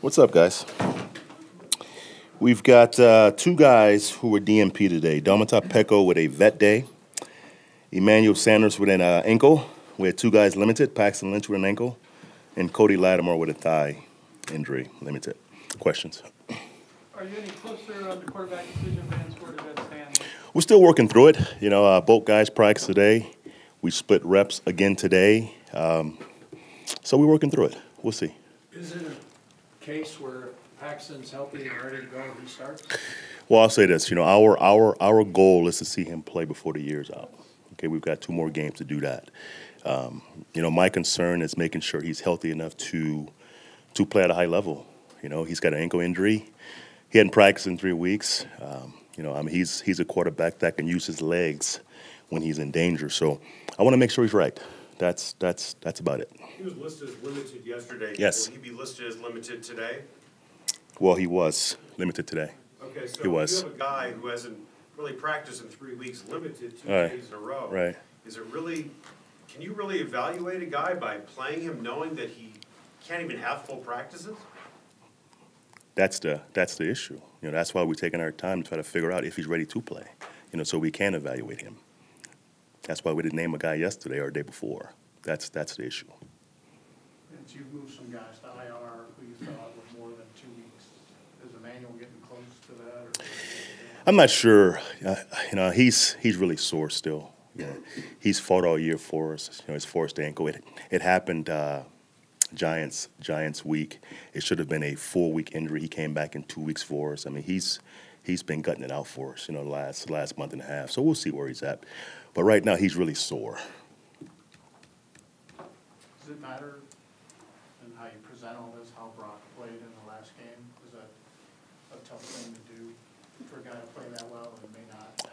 What's up, guys? We've got two guys who were DMP today. Domata Pecco with a vet day. Emmanuel Sanders with an ankle. We had two guys limited. Paxton Lynch with an ankle. And Cody Lattimore with a thigh injury limited. Questions? Are you any closer on the quarterback decision, Vance? Where does that stand? We're still working through it. Both guys practiced today. We split reps again today. So we're working through it. We'll see. Is it a case where Paxton's healthy and ready to go and he starts? Well, I'll say this. Our goal is to see him play before the year's out. Okay, we've got 2 more games to do that. My concern is making sure he's healthy enough to play at a high level. He's got an ankle injury. He hadn't practiced in 3 weeks. He's a quarterback that can use his legs when he's in danger. So I want to make sure he's right. That's about it. He was listed as limited yesterday. Yes. Will he be listed as limited today? Well, he was limited today. Okay, so He was. you have a guy who hasn't really practiced in 3 weeks, limited 2 Right. days in a row. Right. Can you really evaluate a guy by playing him knowing that he can't even have full practices? That's the issue. That's why we're taking our time to try to figure out if he's ready to play. So we can evaluate him. That's why we didn't name a guy yesterday or the day before. That's the issue. And you've moved some guys to IR who you thought were more than 2 weeks. Is Emmanuel getting close to that? Or I'm not sure. He's really sore still. He's fought all year for us. His forced ankle. It happened Giants week. It should have been a 4-week injury. He came back in 2 weeks for us. He's been gutting it out for us. The last month and a half. So we'll see where he's at. But right now he's really sore. does it matter in how you present all this, how Brock played in the last game? Is that a tough thing to do for a guy to play that well and may not?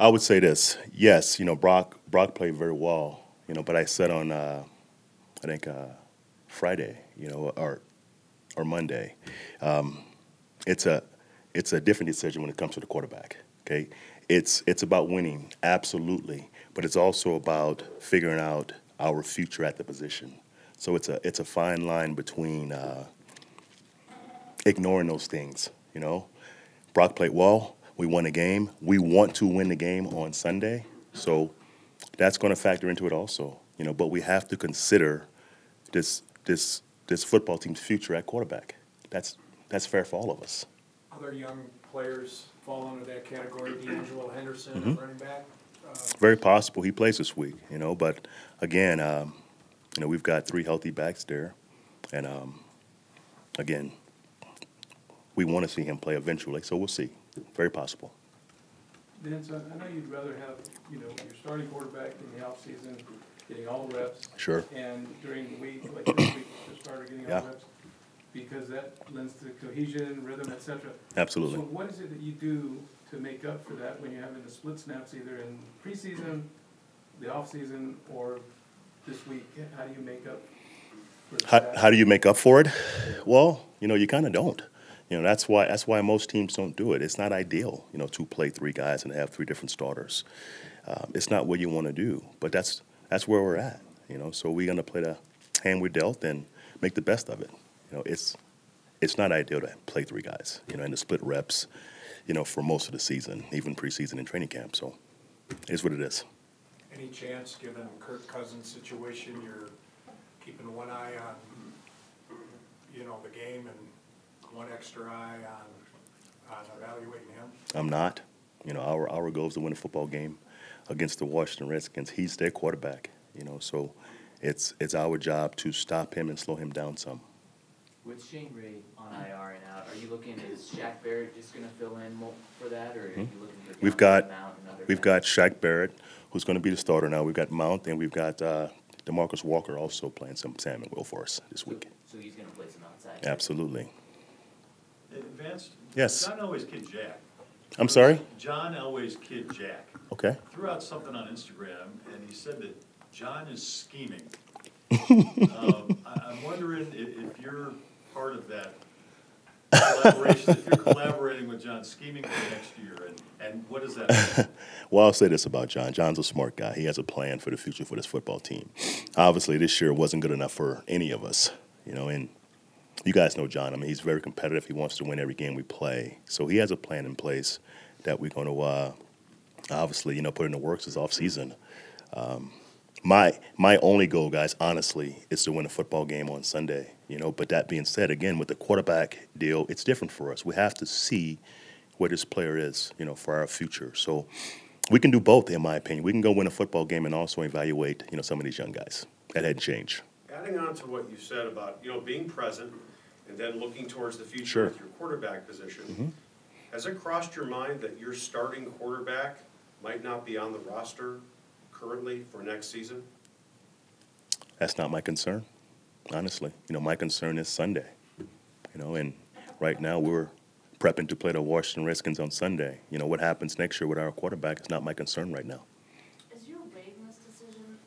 I would say this. Yes, Brock played very well. But I said on I think Friday, or Monday, it's a different decision when it comes to the quarterback. Okay, it's about winning, absolutely, but it's also about figuring out our future at the position. So it's a fine line between ignoring those things. Brock played well. We won a game. We want to win the game on Sunday, so that's going to factor into it also. But we have to consider this football team's future at quarterback. That's fair for all of us. Other young players fall under that category. D'Angelo Henderson, running back. Very possible he plays this week. But again, we've got 3 healthy backs there, and again, we want to see him play eventually. So we'll see. Very possible. Vance, I know you'd rather have, your starting quarterback in the offseason getting all the reps. Sure. And during the week, like this week, the starter getting all the Yeah. reps, because that lends to cohesion, rhythm, et cetera. Absolutely. So what is it that you do to make up for that when you're having the split snaps either in preseason, the offseason, or this week? How do you make up for that? How do you make up for it? Well, you kind of don't. That's why most teams don't do it. It's not ideal, to play 3 guys and have 3 different starters. It's not what you want to do, but that's where we're at. So we're gonna play the hand we're dealt and make the best of it. It's not ideal to play 3 guys, and to split reps, for most of the season, even preseason and training camp. So it's what it is. Any chance, given Kirk Cousins' situation, you're keeping one eye on, the game and one extra eye on evaluating him? I'm not. Our goal is to win a football game against the Washington Redskins. He's their quarterback, so it's our job to stop him and slow him down some. With Shane Ray on IR and out, are you looking, is Shaq Barrett just going to fill in for that, or are you looking for We've got Shaq Barrett, who's going to be the starter now. We've got Mount, and we've got DeMarcus Walker also playing some Sam and Will for us this week. So he's going to play some outside? Absolutely. Vance? Yes. John Elway's kid Jack. I'm sorry? John Elway's kid Jack Okay. threw out something on Instagram, and he said that John is scheming. I'm wondering if you're part of that collaboration, if you're collaborating with John, scheming for next year, and what does that mean? Well, I'll say this about John. John's a smart guy. He has a plan for the future for this football team. Obviously, this year wasn't good enough for any of us, and you guys know John. I mean, he's very competitive. He wants to win every game we play. So he has a plan in place that we're going to obviously, put in the works this off season. My only goal, guys, honestly, is to win a football game on Sunday. But that being said, again, with the quarterback deal, it's different for us. We have to see where this player is, for our future. So we can do both, in my opinion. We can go win a football game and also evaluate, some of these young guys. That hadn't changed. Adding on to what you said about, being present and then looking towards the future Sure. with your quarterback position, has it crossed your mind that your starting quarterback might not be on the roster currently for next season? That's not my concern, honestly. My concern is Sunday. And right now we're prepping to play the Washington Redskins on Sunday. What happens next year with our quarterback is not my concern right now. As you're weighing this decision,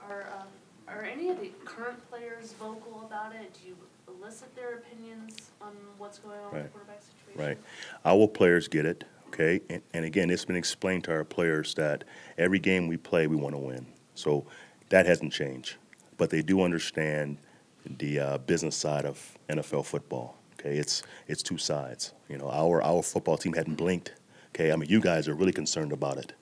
are any of the current players vocal about it? Do you elicit their opinions on what's going on with the quarterback situation? Right. Our players get it, okay? And again, it's been explained to our players that every game we play, we want to win. So that hasn't changed. But they do understand the business side of NFL football. Okay, it's two sides. Our football team hadn't blinked. Okay, I mean, you guys are really concerned about it.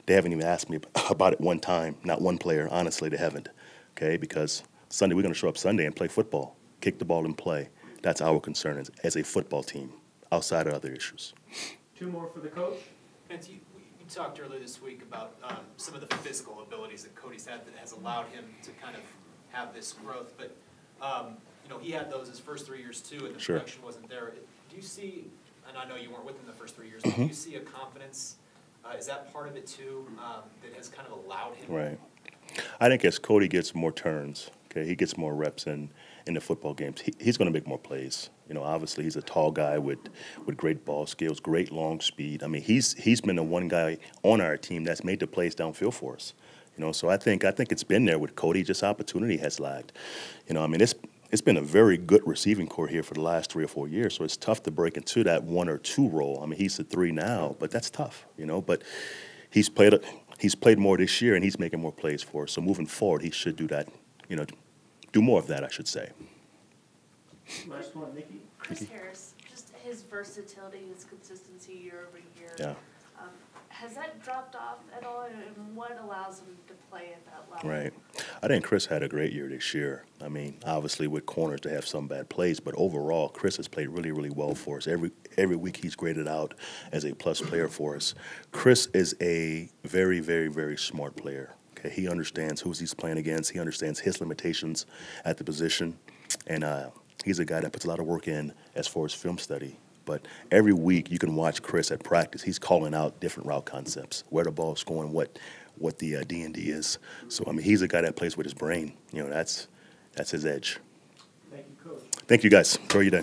They haven't even asked me about it one time. Not one player. Honestly, they haven't. Okay, because Sunday we're going to show up Sunday and play football, kick the ball and play. That's our concern as a football team, outside of other issues. 2 more for the coach. Vance, you talked earlier this week about some of the physical abilities that Cody's had that has allowed him to kind of have this growth. But, he had those his first 3 years too, and the Sure. production wasn't there. Do you see, and I know you weren't with him the first 3 years, but do you see a confidence, is that part of it too, that has kind of allowed him? Right. I think as Cody gets more turns, okay, he gets more reps in the football games, he's going to make more plays. Obviously he's a tall guy with great ball skills, great long speed. I mean, he's been the one guy on our team that's made the plays downfield for us. So I think it's been there with Cody. Just opportunity has lagged. I mean, it's been a very good receiving core here for the last 3 or 4 years. So it's tough to break into that 1 or 2 role. I mean, he's the 3 now, but that's tough. But he's played more this year and he's making more plays for us. So moving forward, he should do that. Do more of that, I should say. Last one, Nikki. Chris Harris, just his versatility, his consistency year over year. Yeah. Has that dropped off at all, and what allows him to play at that level? Right. I think Chris had a great year this year. I mean, obviously with corners they have some bad plays, but overall Chris has played really, really well for us. Every week he's graded out as a plus player for us. Chris is a very, very, very smart player. Okay, he understands who he's playing against. He understands his limitations at the position, and he's a guy that puts a lot of work in as far as film study. But every week you can watch Chris at practice. He's calling out different route concepts, where the ball's going, what the D&D is. So, I mean, he's a guy that plays with his brain. That's his edge. Thank you, coach. Thank you, guys. Enjoy your day.